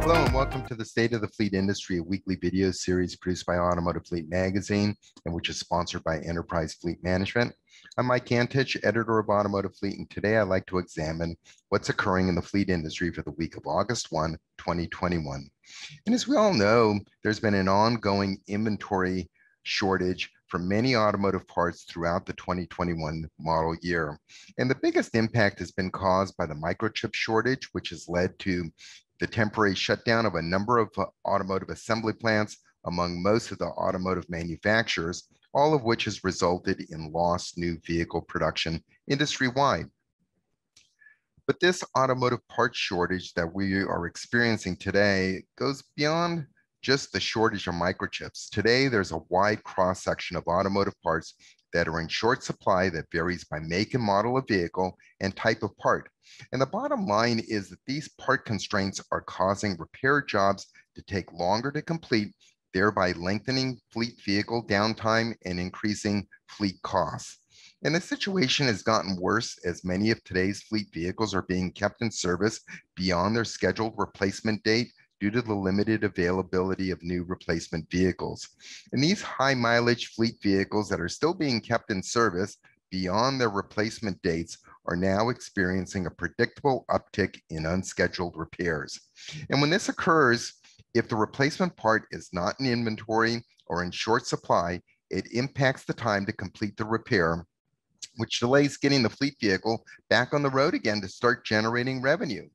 Hello and welcome to the State of the Fleet Industry, a weekly video series produced by Automotive Fleet magazine and which is sponsored by Enterprise Fleet Management. I'm Mike Antich, editor of Automotive Fleet, and today I'd like to examine what's occurring in the fleet industry for the week of August 1, 2021. And as we all know, there's been an ongoing inventory shortage for many automotive parts throughout the 2021 model year. And the biggest impact has been caused by the microchip shortage, which has led to the temporary shutdown of a number of automotive assembly plants among most of the automotive manufacturers, all of which has resulted in lost new vehicle production industry-wide. But this automotive parts shortage that we are experiencing today goes beyond just the shortage of microchips. Today, there's a wide cross-section of automotive parts that are in short supply that varies by make and model of vehicle and type of part. And the bottom line is that these part constraints are causing repair jobs to take longer to complete, thereby lengthening fleet vehicle downtime and increasing fleet costs. And the situation has gotten worse as many of today's fleet vehicles are being kept in service beyond their scheduled replacement date due to the limited availability of new replacement vehicles. And these high mileage fleet vehicles that are still being kept in service beyond their replacement dates are now experiencing a predictable uptick in unscheduled repairs. And when this occurs, if the replacement part is not in inventory or in short supply, it impacts the time to complete the repair, which delays getting the fleet vehicle back on the road again to start generating revenue.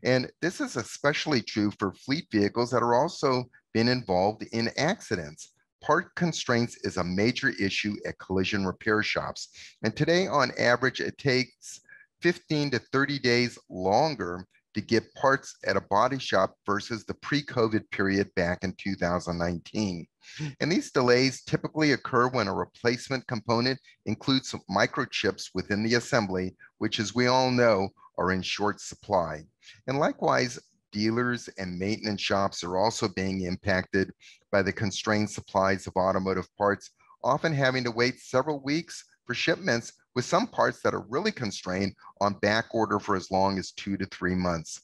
And this is especially true for fleet vehicles that are also been involved in accidents. Part constraints is a major issue at collision repair shops. And today, on average, it takes 15 to 30 days longer to get parts at a body shop versus the pre-COVID period back in 2019. And these delays typically occur when a replacement component includes some microchips within the assembly, which, as we all know, are in short supply. And likewise, dealers and maintenance shops are also being impacted by the constrained supplies of automotive parts, often having to wait several weeks for shipments, with some parts that are really constrained on back order for as long as 2 to 3 months,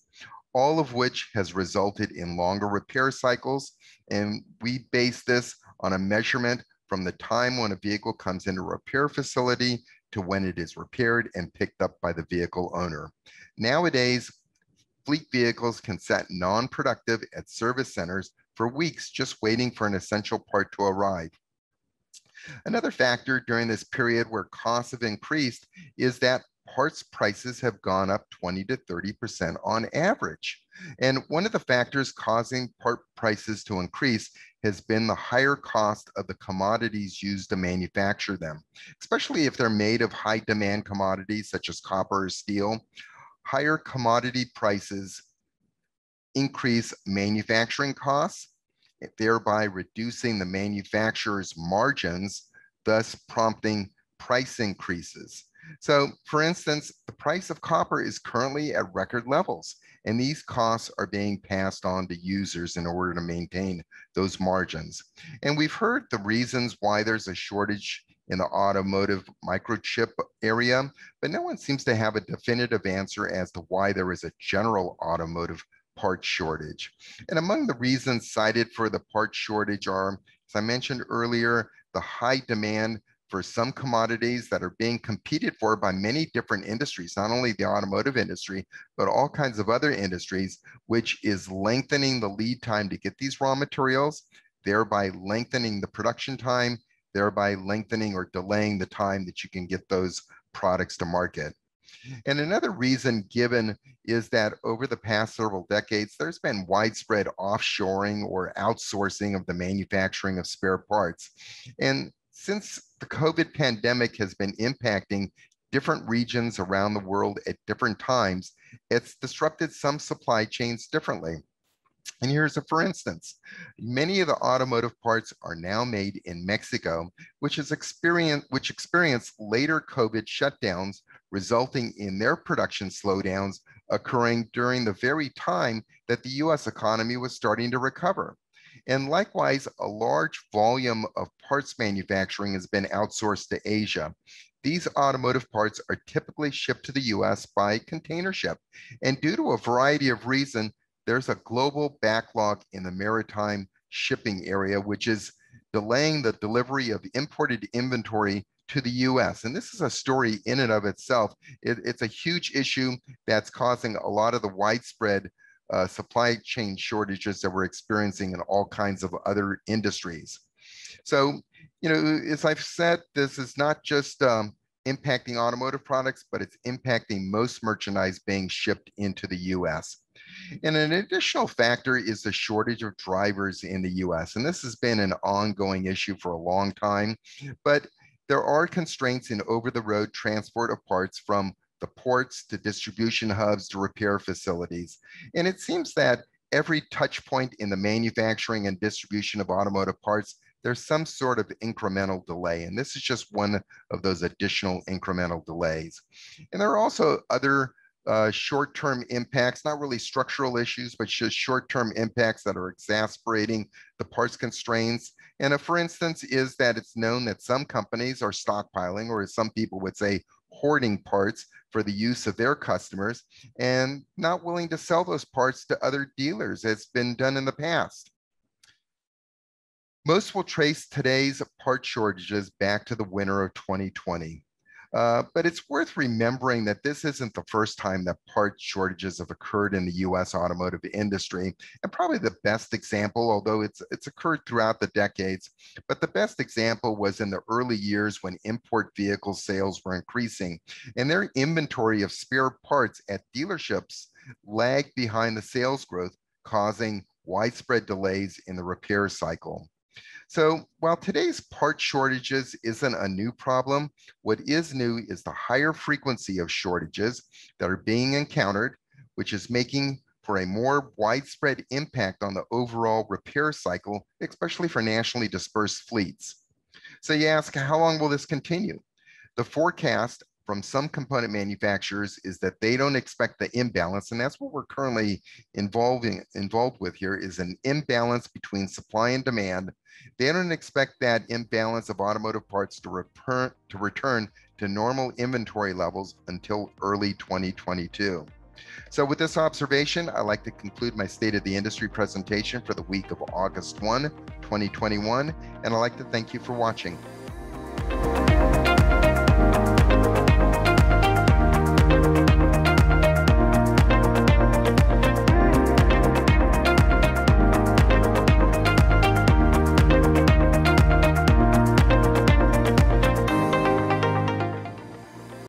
all of which has resulted in longer repair cycles. And we base this on a measurement from the time when a vehicle comes into a repair facility to when it is repaired and picked up by the vehicle owner. Nowadays, fleet vehicles can sit non-productive at service centers for weeks just waiting for an essential part to arrive. Another factor during this period where costs have increased is that parts prices have gone up 20 to 30% on average. And one of the factors causing part prices to increase has been the higher cost of the commodities used to manufacture them, especially if they're made of high demand commodities such as copper or steel. Higher commodity prices increase manufacturing costs, thereby reducing the manufacturer's margins, thus prompting price increases. So, for instance, the price of copper is currently at record levels, and these costs are being passed on to users in order to maintain those margins. And we've heard the reasons why there's a shortage in the automotive microchip area, but no one seems to have a definitive answer as to why there is a general automotive part shortage. And among the reasons cited for the part shortage are, as I mentioned earlier, the high demand for some commodities that are being competed for by many different industries, not only the automotive industry, but all kinds of other industries, which is lengthening the lead time to get these raw materials, thereby lengthening the production time, thereby lengthening or delaying the time that you can get those products to market. And another reason given is that over the past several decades, there's been widespread offshoring or outsourcing of the manufacturing of spare parts. And since the COVID pandemic has been impacting different regions around the world at different times, it's disrupted some supply chains differently. And here's a for instance, many of the automotive parts are now made in Mexico, which experienced later COVID shutdowns, resulting in their production slowdowns occurring during the very time that the US economy was starting to recover. And likewise, a large volume of parts manufacturing has been outsourced to Asia. These automotive parts are typically shipped to the US by container ship. And due to a variety of reasons, there's a global backlog in the maritime shipping area, which is delaying the delivery of imported inventory to the US. And this is a story in and of itself. It's a huge issue that's causing a lot of the widespread supply chain shortages that we're experiencing in all kinds of other industries. So, as I've said, this is not just impacting automotive products, but it's impacting most merchandise being shipped into the US. And an additional factor is the shortage of drivers in the US. And this has been an ongoing issue for a long time, but there are constraints in over-the-road transport of parts from the ports to distribution hubs to repair facilities. And it seems that every touch point in the manufacturing and distribution of automotive parts, there's some sort of incremental delay. And this is just one of those additional incremental delays. And there are also other short-term impacts, not really structural issues, but just short-term impacts that are exacerbating the parts constraints. And for instance, is that it's known that some companies are stockpiling, or as some people would say, hoarding parts for the use of their customers and not willing to sell those parts to other dealers as it's been done in the past. Most will trace today's part shortages back to the winter of 2020. But it's worth remembering that this isn't the first time that part shortages have occurred in the US automotive industry. And probably the best example, although it's occurred throughout the decades, but the best example was in the early years when import vehicle sales were increasing and their inventory of spare parts at dealerships lagged behind the sales growth, causing widespread delays in the repair cycle. So while today's part shortages isn't a new problem, what is new is the higher frequency of shortages that are being encountered, which is making for a more widespread impact on the overall repair cycle, especially for nationally dispersed fleets. So you ask, how long will this continue? The forecast from some component manufacturers is that they don't expect the imbalance, and that's what we're currently involved with here, is an imbalance between supply and demand. They don't expect that imbalance of automotive parts to return to normal inventory levels until early 2022. So with this observation, I'd like to conclude my State of the Industry presentation for the week of August 1, 2021, and I'd like to thank you for watching.